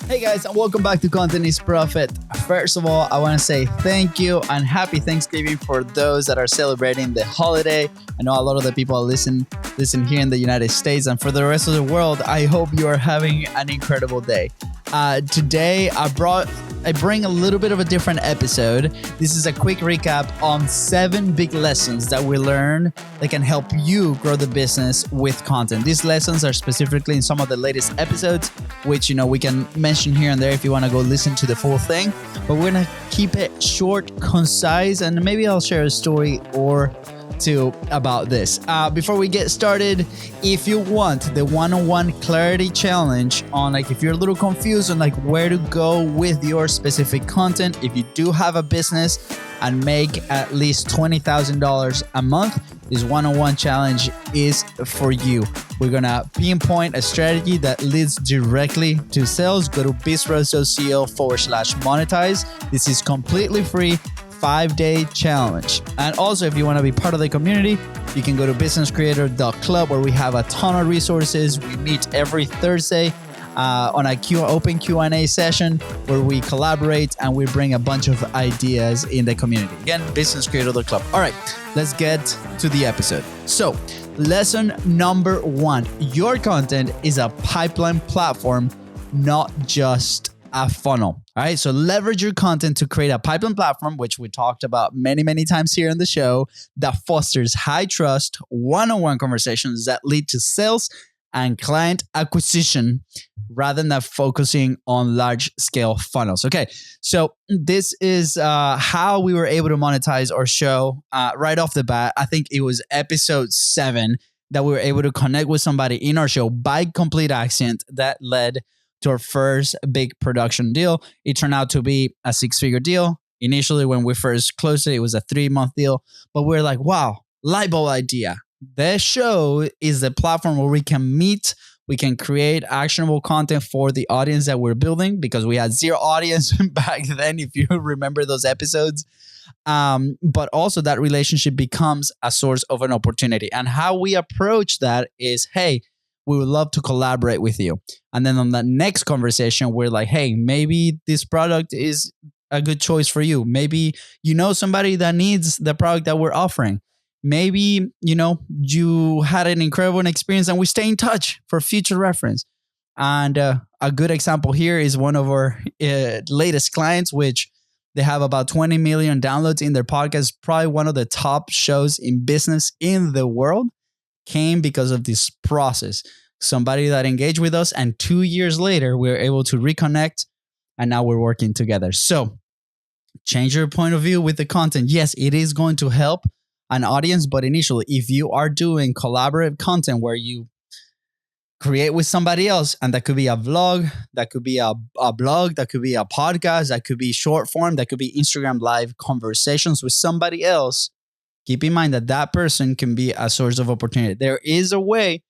Hey guys, and welcome back to Content is Profit. First of all, I want to say thank you and happy Thanksgiving for those that are celebrating the holiday. I know a lot of the people listen here in the United States, and for the rest of the world, I hope you are having an incredible day. Today, I bring a little bit of a different episode. This is a quick recap on 7 big lessons that we learned that can help you grow the business with content. These lessons are specifically in some of the latest episodes, which, we can mention here and there if you want to go listen to the full thing. But we're going to keep it short, concise, and maybe I'll share a story or two about this. Before we get started, if you want the one-on-one clarity challenge on if you're a little confused on where to go with your specific content, if you do have a business and make at least $20,000 a month, this one-on-one challenge is for you. We're gonna pinpoint a strategy that leads directly to sales. Go to bizpro.co/monetize. This is completely free. 5-day challenge. And also, if you want to be part of the community, you can go to businesscreator.club, where we have a ton of resources. We meet every Thursday on a open Q&A session where we collaborate and we bring a bunch of ideas in the community. Again, businesscreator.club. All right, let's get to the episode. So, lesson number 1, your content is a pipeline platform, not just a funnel. All right. So leverage your content to create a pipeline platform, which we talked about many, many times here in the show, that fosters high trust, one-on-one conversations that lead to sales and client acquisition rather than focusing on large scale funnels. Okay. So this is how we were able to monetize our show right off the bat. I think it was episode 7 that we were able to connect with somebody in our show by complete accident that led to our first big production deal. It turned out to be a 6-figure deal. Initially, when we first closed it, it was a 3-month deal. But we're like, wow, light bulb idea. The show is the platform where we can meet, we can create actionable content for the audience that we're building, because we had 0 audience back then, if you remember those episodes. But also that relationship becomes a source of an opportunity. And how we approach that is, hey, we would love to collaborate with you. And then on the next conversation, we're like, hey, maybe this product is a good choice for you. Maybe you know somebody that needs the product that we're offering. Maybe, you had an incredible experience and we stay in touch for future reference. And a good example here is one of our latest clients, which they have about 20 million downloads in their podcast, probably one of the top shows in business in the world. Came because of this process. Somebody that engaged with us, and 2 years later, we were able to reconnect, and now we're working together. So change your point of view with the content. Yes, it is going to help an audience, but initially, if you are doing collaborative content where you create with somebody else, and that could be a vlog, that could be a blog, that could be a podcast, that could be short form, that could be Instagram live conversations with somebody else, keep in mind that that person can be a source of opportunity. There is a way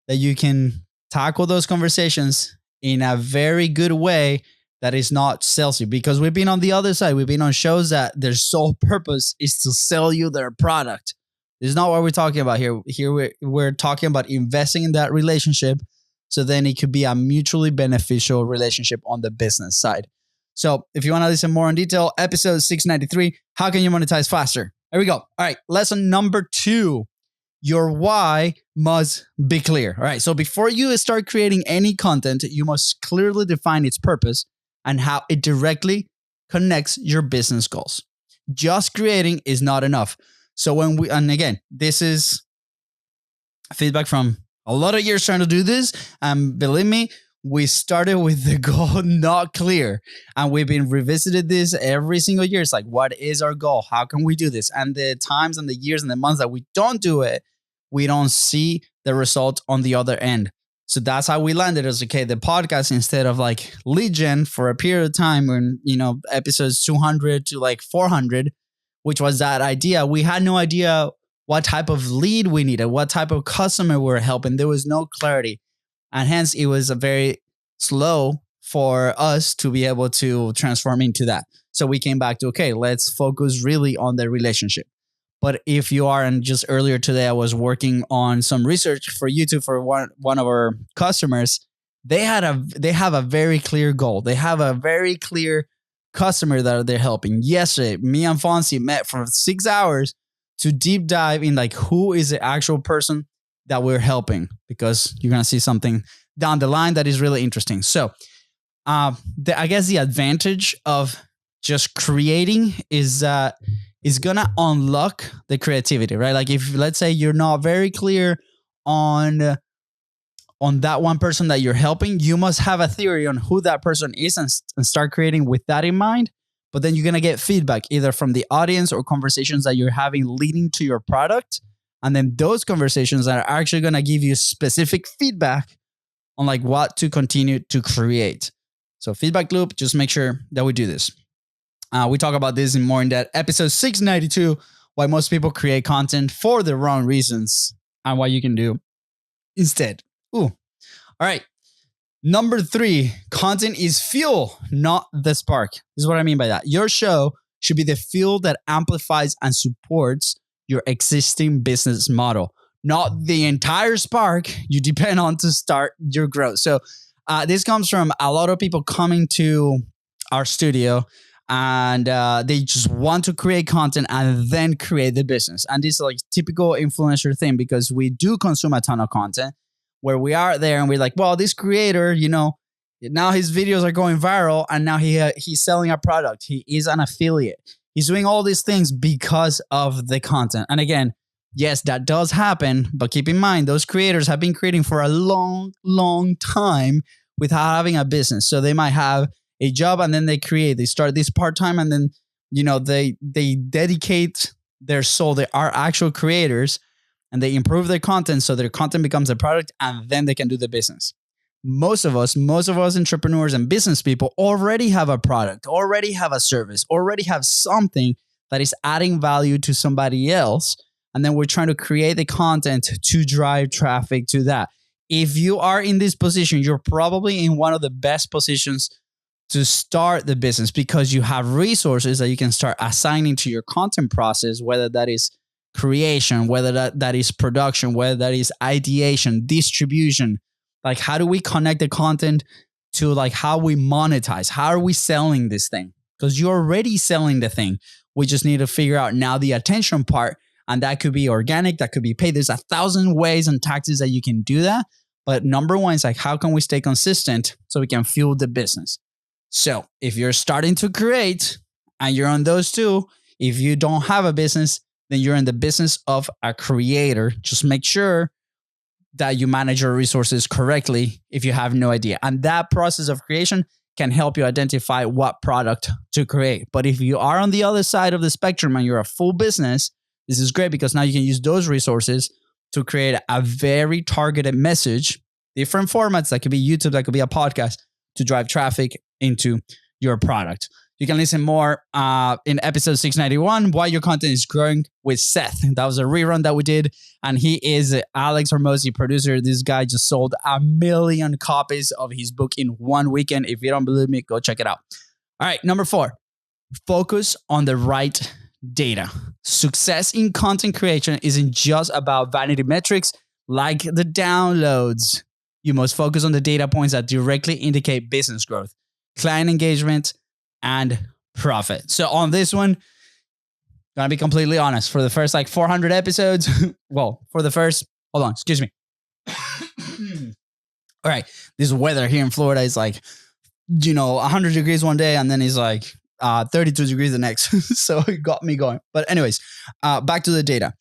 that you can tackle those conversations in a very good way that is not salesy, because we've been on the other side. We've been on shows that their sole purpose is to sell you their product. This is not what we're talking about here. Here we're talking about investing in that relationship, so then it could be a mutually beneficial relationship on the business side. So if you want to listen more in detail, episode 693, how can you monetize faster? There we go. All right. Lesson number 2, your why must be clear. All right. So before you start creating any content, you must clearly define its purpose and how it directly connects your business goals. Just creating is not enough. So and again, this is feedback from a lot of years trying to do this. And believe me, we started with the goal not clear, and we've been revisited this every single year. It's like, what is our goal? How can we do this? And the times and the years and the months that we don't do it, we don't see the result on the other end. So that's how we landed as, okay, the podcast, instead of lead gen for a period of time when, episodes 200 to 400, which was that idea. We had no idea what type of lead we needed, what type of customer we were helping. There was no clarity. And hence, it was a very slow for us to be able to transform into that. So we came back to, okay, let's focus really on the relationship. But if you are, and just earlier today, I was working on some research for YouTube for one of our customers, they have a very clear goal. They have a very clear customer that they're helping. Yesterday, me and Fonzie met for 6 hours to deep dive in like who is the actual person that we're helping, because you're gonna see something down the line that is really interesting. So, I guess the advantage of just creating is gonna unlock the creativity, right? Like if let's say you're not very clear on that one person that you're helping, you must have a theory on who that person is and start creating with that in mind. But then you're going to get feedback either from the audience or conversations that you're having leading to your product. And then those conversations are actually going to give you specific feedback on like what to continue to create. So feedback loop, just make sure that we do this. We talk about this in more in depth. Episode 692, why most people create content for the wrong reasons and what you can do instead. Ooh. All right. Number 3, content is fuel, not the spark. This is what I mean by that. Your show should be the fuel that amplifies and supports your existing business model, not the entire spark you depend on to start your growth. So this comes from a lot of people coming to our studio and they just want to create content and then create the business. And this is like typical influencer thing, because we do consume a ton of content where we are there and we're like, well, this creator, now his videos are going viral and now he's selling a product. He is an affiliate. He's doing all these things because of the content. And again, yes, that does happen, but keep in mind, those creators have been creating for a long, long time without having a business. So they might have a job and then they start this part-time and then, they dedicate their soul. They are actual creators and they improve their content so their content becomes a product and then they can do the business. Most of us entrepreneurs and business people already have a product, already have a service, already have something that is adding value to somebody else. And then we're trying to create the content to drive traffic to that. If you are in this position, you're probably in one of the best positions to start the business because you have resources that you can start assigning to your content process, whether that is creation, whether that is production, whether that is ideation, distribution. Like, how do we connect the content to like how we monetize? How are we selling this thing? Because you're already selling the thing. We just need to figure out now the attention part. And that could be organic, that could be paid. There's 1,000 ways and tactics that you can do that. But number one is like, how can we stay consistent so we can fuel the business? So if you're starting to create and you're on those two, if you don't have a business, then you're in the business of a creator. Just make sure that you manage your resources correctly if you have no idea. And that process of creation can help you identify what product to create. But if you are on the other side of the spectrum and you're a full business, this is great because now you can use those resources to create a very targeted message, different formats. That could be YouTube, that could be a podcast, to drive traffic into your product. You can listen more in episode 691, Why Your Content is Growing with Seth. That was a rerun that we did. And he is Alex Hormozi, producer. This guy just sold 1 million copies of his book in one weekend. If you don't believe me, go check it out. All right, number 4, focus on the right data. Success in content creation isn't just about vanity metrics like the downloads. You must focus on the data points that directly indicate business growth, client engagement, and profit. So on this one, gonna be completely honest, for the first like 400 episodes, hold on, excuse me. All right, this weather here in Florida is like, 100 degrees one day and then it's like 32 degrees the next. So it got me going. But anyways, back to the data.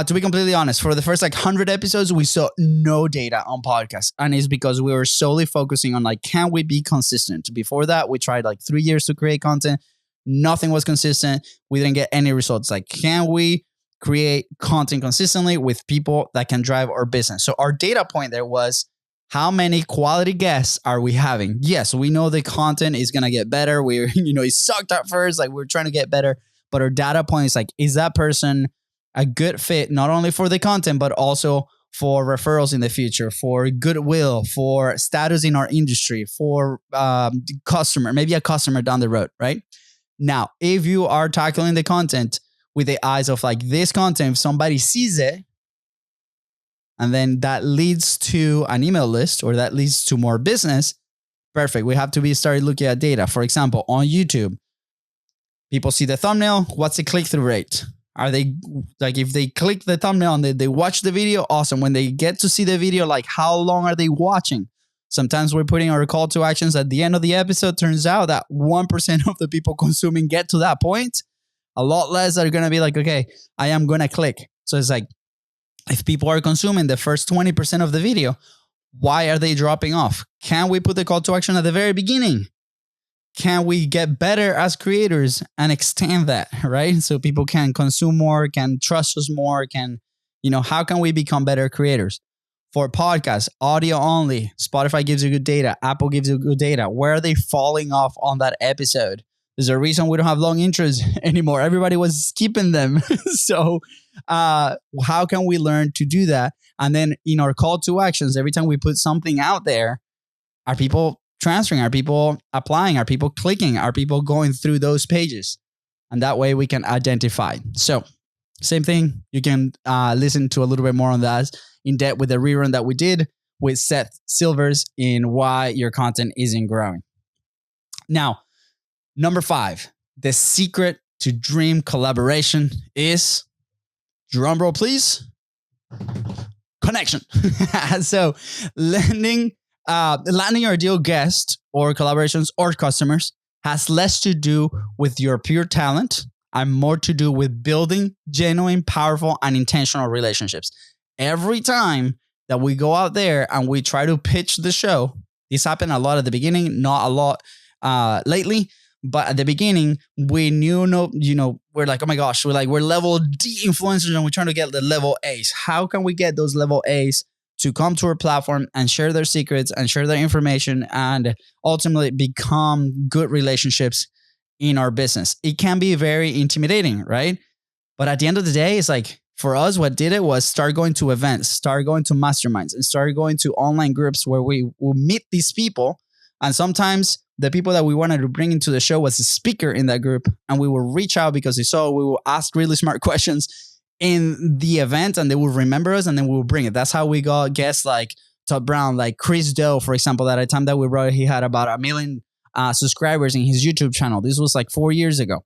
To be completely honest, for the first like 100 episodes, we saw no data on podcasts. And it's because we were solely focusing on like, can we be consistent? Before that, we tried like 3 years to create content. Nothing was consistent. We didn't get any results. Like, can we create content consistently with people that can drive our business? So our data point there was, how many quality guests are we having? Yes, we know the content is going to get better. It sucked at first. Like, we're trying to get better. But our data point is like, is that person a good fit, not only for the content, but also for referrals in the future, for goodwill, for status in our industry, for maybe a customer down the road, right? Now, if you are tackling the content with the eyes of like, this content, if somebody sees it, and then that leads to an email list or that leads to more business, perfect. We have to be started looking at data. For example, on YouTube, people see the thumbnail. What's the click-through rate? Are they like, if they click the thumbnail and they watch the video, awesome. When they get to see the video, like how long are they watching? Sometimes we're putting our call to actions at the end of the episode. Turns out that 1% of the people consuming get to that point. A lot less are going to be like, okay, I am going to click. So it's like, if people are consuming the first 20% of the video, why are they dropping off? Can we put the call to action at the very beginning? Can we get better as creators and extend that, right? So people can consume more, can trust us more, how can we become better creators? For podcasts, audio only, Spotify gives you good data, Apple gives you good data. Where are they falling off on that episode? There's a reason we don't have long intros anymore. Everybody was skipping them. So how can we learn to do that? And then in our call to actions, every time we put something out there, are people transferring? Are people applying? Are people clicking? Are people going through those pages? And that way we can identify. So same thing. You can listen to a little bit more on that in depth with the rerun that we did with Seth Silvers in why your content isn't growing. Now, number 5, the secret to dream collaboration is, drumroll please, connection. So landing your ideal guest or collaborations or customers has less to do with your pure talent and more to do with building genuine, powerful, and intentional relationships. Every time that we go out there and we try to pitch the show, this happened a lot at the beginning, not a lot lately, but at the beginning, we knew, we're like, oh my gosh, we're level D influencers and we're trying to get the level A's. How can we get those level A's to come to our platform and share their secrets and share their information and ultimately become good relationships in our business? It can be very intimidating, right? But at the end of the day, it's like, for us, what did it was start going to events, start going to masterminds, and start going to online groups where we will meet these people. And sometimes the people that we wanted to bring into the show was a speaker in that group, and we will reach out because they saw we will ask really smart questions in the event, and they will remember us, and then we will bring it. That's how we got guests like Todd Brown, like Chris Doe, for example. That at the time that we brought it, he had about 1 million subscribers in his YouTube channel. This was like 4 years ago,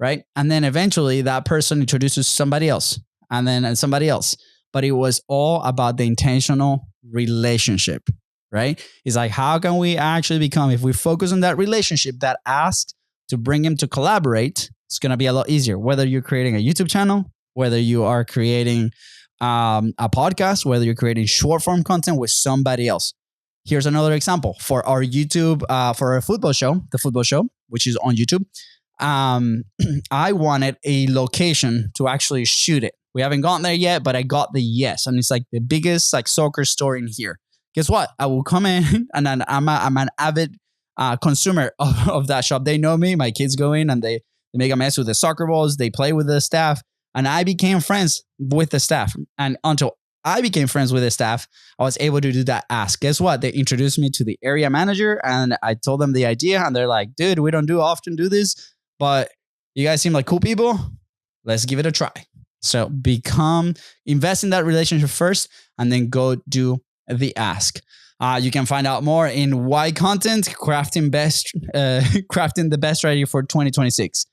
right? And then eventually that person introduces somebody else, and then somebody else. But it was all about the intentional relationship, right? It's like, how can we actually become, if we focus on that relationship that asks to bring him to collaborate, it's going to be a lot easier. Whether you're creating a YouTube channel, whether you are creating a podcast, whether you're creating short form content with somebody else. Here's another example for our YouTube, for our football show, the football show, which is on YouTube. I wanted a location to actually shoot it. We haven't gotten there yet, but I got the yes. And it's like the biggest like soccer store in here. Guess what? I will come in and then I'm an avid consumer of that shop. They know me. My kids go in and they make a mess with the soccer balls. They play with the staff. And I became friends with the staff. And until I became friends with the staff, I was able to do that ask. Guess what? They introduced me to the area manager and I told them the idea. And they're like, dude, we don't often do this, but you guys seem like cool people. Let's give it a try. So invest in that relationship first and then go do the ask. You can find out more in Why Content, crafting the best strategy for 2026.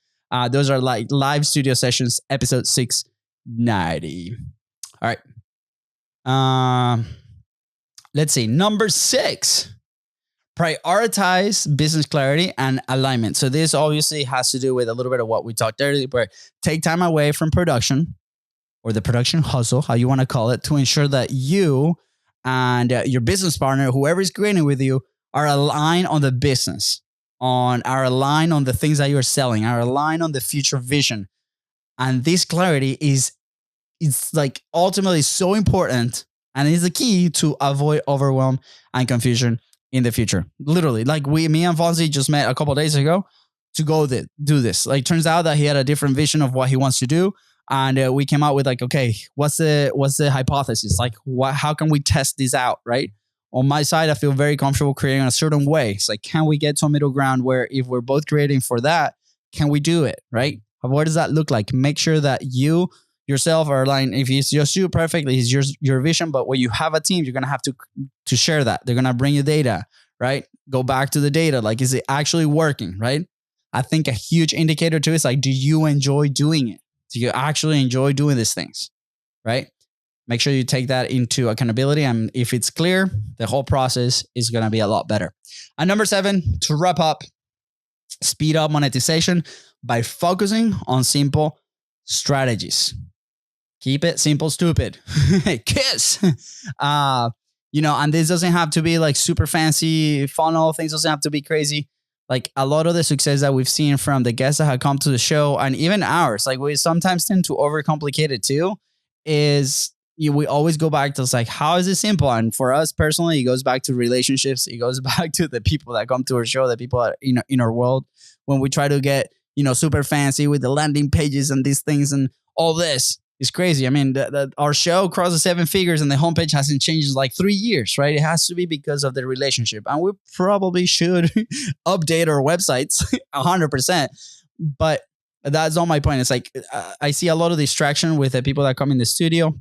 Those are like live studio sessions, episode 690. All right. Let's see. Number 6, prioritize business clarity and alignment. So this obviously has to do with a little bit of what we talked earlier, but take time away from production or the production hustle, how you want to call it, to ensure that you and your business partner, whoever is creating with you, are aligned on the business, are aligned on the things that you're selling, are aligned on the future vision. And this clarity it's like ultimately so important and is the key to avoid overwhelm and confusion in the future. Literally, like me and Fonzie just met a couple of days ago to go do this. Like, turns out that he had a different vision of what he wants to do. And we came out with like, okay, what's the hypothesis? Like, how can we test this out, right? On my side, I feel very comfortable creating a certain way. It's like, can we get to a middle ground where if we're both creating for that, can we do it, right? What does that look like? Make sure that you yourself, or like if it's just you, perfectly, it's your vision. But when you have a team, you're gonna have to share that. They're gonna bring you data, right? Go back to the data. Like, is it actually working, right? I think a huge indicator too is like, do you enjoy doing it? Do you actually enjoy doing these things, right? Make sure you take that into accountability. And if it's clear, the whole process is going to be a lot better. And number 7, to wrap up, speed up monetization by focusing on simple strategies. Keep it simple, stupid. Kiss. And this doesn't have to be like super fancy funnel. Things doesn't have to be crazy. Like a lot of the success that we've seen from the guests that have come to the show, and even ours, like we sometimes tend to overcomplicate it too, is we always go back to it's like, how is it simple? And for us personally, it goes back to relationships. It goes back to the people that come to our show, the people that, in our world, when we try to get, super fancy with the landing pages and these things and all this. It's crazy. I mean, our show crosses 7 figures and the homepage hasn't changed in like 3 years, right? It has to be because of the relationship. And we probably should update our websites 100%. But that's not my point. It's like, I see a lot of distraction with the people that come in the studio,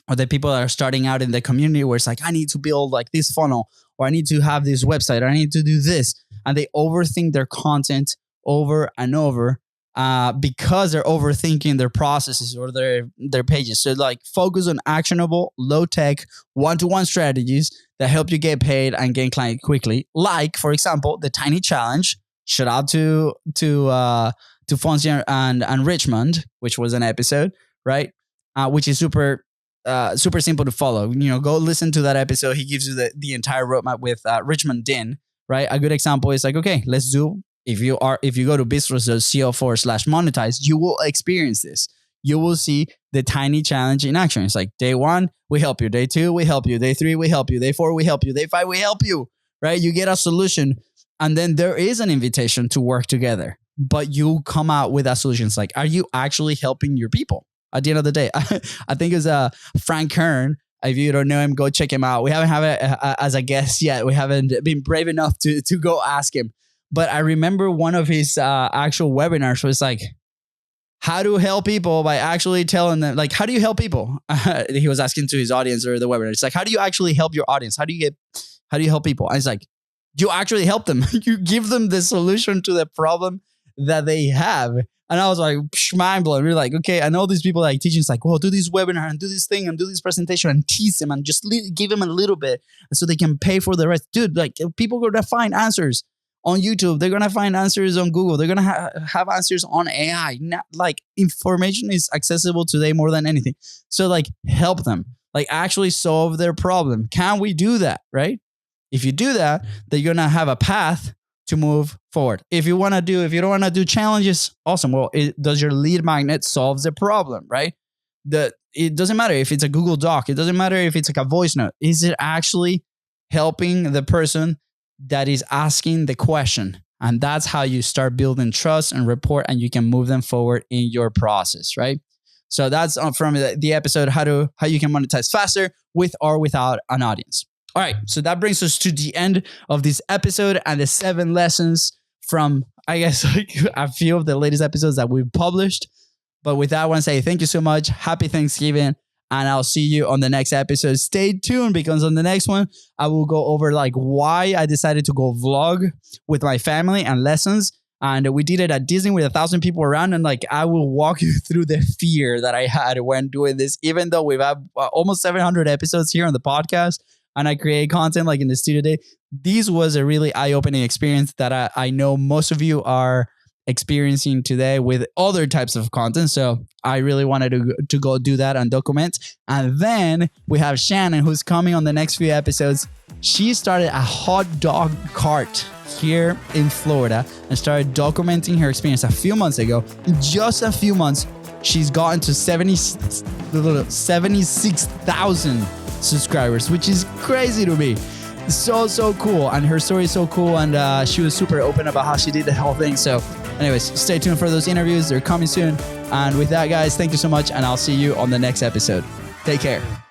or the people that are starting out in the community, where it's like, I need to build like this funnel, or I need to have this website, or I need to do this. And they overthink their content over and over because they're overthinking their processes or their pages. So like, focus on actionable, low tech, one-to-one strategies that help you get paid and gain client quickly. Like, for example, the tiny challenge. Shout out to Fonzie and Richmond, which was an episode, right? Which is super simple to follow. Go listen to that episode. He gives you the entire roadmap with Richmond Din, right? A good example is like, okay, let's do. If you go to bistros.co/monetize, you will experience this. You will see the tiny challenge in action. It's like, day 1, we help you. Day 2, we help you. Day 3, we help you. Day 4, we help you. Day 5, we help you, right? You get a solution. And then there is an invitation to work together, but you come out with a solution. It's like, are you actually helping your people? At the end of the day, I think it's Frank Kern. If you don't know him, go check him out. We haven't had it as a guest yet. We haven't been brave enough to go ask him. But I remember one of his actual webinars was like, how to help people by actually telling them, like, how do you help people? He was asking to his audience or the webinar. It's like, how do you actually help your audience? How do you help people? And it's like, you actually help them. You give them the solution to the problem that they have. And I was like, mind blown. We're like, okay, I know these people like teaching. It's like, well, do this webinar and do this thing and do this presentation and tease them and just give them a little bit so they can pay for the rest. Dude, like, people are going to find answers on YouTube. They're going to find answers on Google. They're going to have answers on AI. Like, information is accessible today more than anything. So like, help them, like actually solve their problem. Can we do that, right? If you do that, then you're going to have a path to move forward. If you don't want to do challenges, awesome. Well, does your lead magnet solve the problem, right? It doesn't matter if it's a Google Doc. It doesn't matter if it's like a voice note. Is it actually helping the person that is asking the question? And that's how you start building trust and rapport, and you can move them forward in your process, right? So that's from the episode, how you can monetize faster with or without an audience. All right, so that brings us to the end of this episode and the 7 lessons from, I guess, like a few of the latest episodes that we've published. But with that, I want to say thank you so much. Happy Thanksgiving. And I'll see you on the next episode. Stay tuned, because on the next one, I will go over like why I decided to go vlog with my family and lessons. And we did it at Disney with 1,000 people around. And like, I will walk you through the fear that I had when doing this, even though we've had almost 700 episodes here on the podcast. And I create content like in the studio today. This was a really eye-opening experience that I know most of you are experiencing today with other types of content. So I really wanted to go do that and document. And then we have Shannon, who's coming on the next few episodes. She started a hot dog cart here in Florida and started documenting her experience a few months ago. In just a few months, she's gotten to 76,000 subscribers, which is crazy to me. So cool. And her story is so cool. And she was super open about how she did the whole thing. So anyways, stay tuned for those interviews. They're coming soon. And with that, guys, thank you so much. And I'll see you on the next episode. Take care.